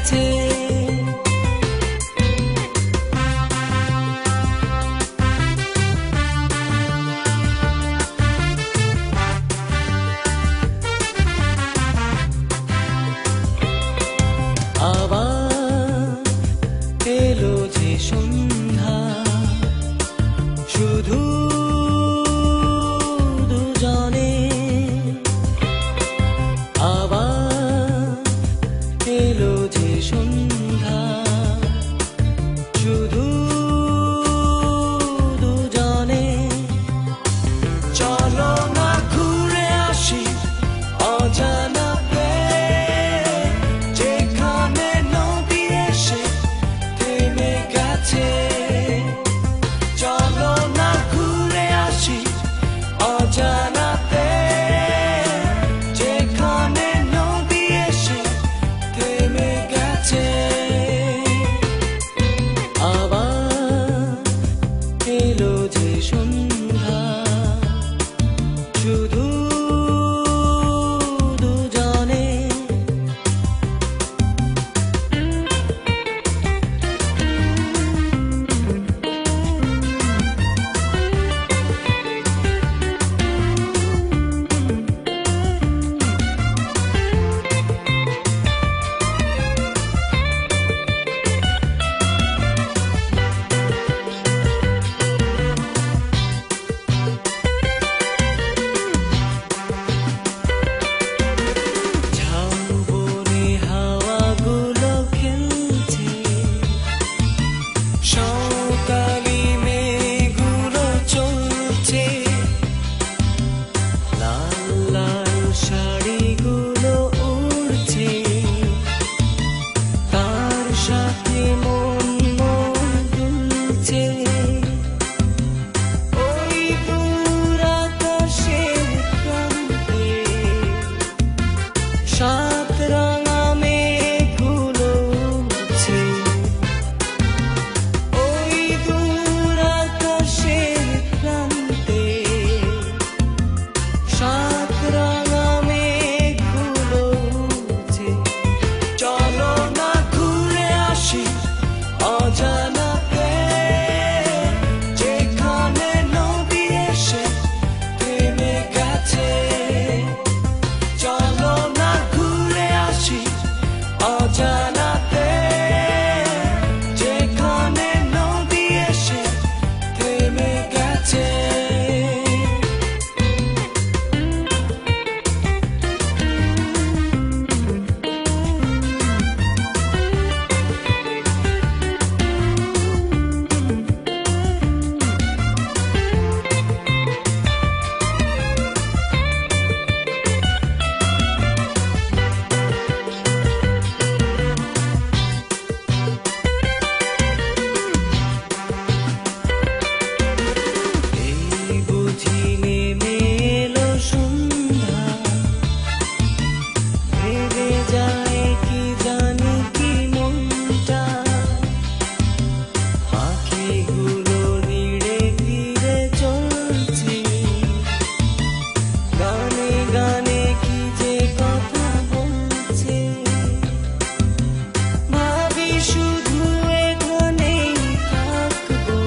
গেছে। আবার এলো যে সন্ধ্যা, শুধু দুজনে। আবার এলো যে সন্ধ্যা, শুধু দুজনে। চলো না ঘুরে আসি অজানাতে, যেখানে নদী এসে থেমে গেছে। চলো না ঘুরে আসি অজানাতে, যেখানে নদী এসে থেমে গেছে। আবার এলো যে সন্ধ্যা, শুধু দুজনে। ঝাউবনে হাওয়াগুলো খেলছে, সকালি মেঘগুলো চলছে। লাল লাল শাড়িগুলো উড়ছে, তার সাথে মন মন দুলছে। ওই দূর আকাশের প্রান্তে সাত রাঙা মেঘগুলো উড়ছে। ওই দূর আকাশের প্রান্তে সাত রাঙা মেঘগুলো উড়ছে। চলো না ঘুরে আসি অজানাতে, যেখানে নদী এসে থেমে গেছে। চলো না ঘুরে আসি অজানাতে, যেখানে নদী এসে থেমে গেছে। এই বুঝি নেমে এলো সন্ধ্যা, ভেবে যায় কি জানি কি মনটা। পাখিগুলো নিড়ে ফিরে চলছে, গানে গানে কি যে কথা বলছে। ভাবি শুধু এখানেই থাকবো,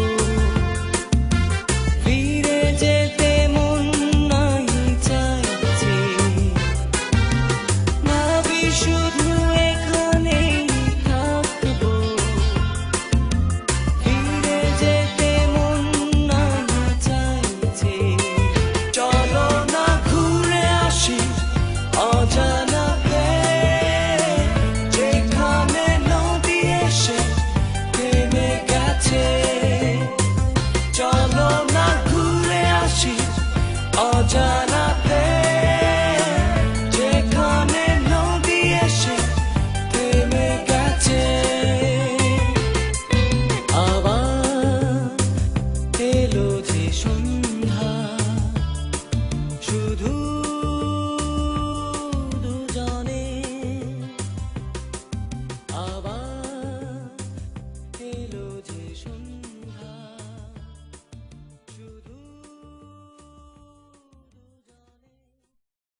ফিরে যেতে মন নাই চাইছে। ভাবি শুধু এখানেই থাকবো, ফিরে যেতে মন নাই চাইছে। চলো না ঘুরে আসি অজানাতে, যেখানে নদী এসে থেমে গেছে। চলো না ঘুরে আসি অজানাতে, যেখানে নদী এসে থেমে গেছে। আবার এলো যে সন্ধ্যা, শুধু দুজনে। আবার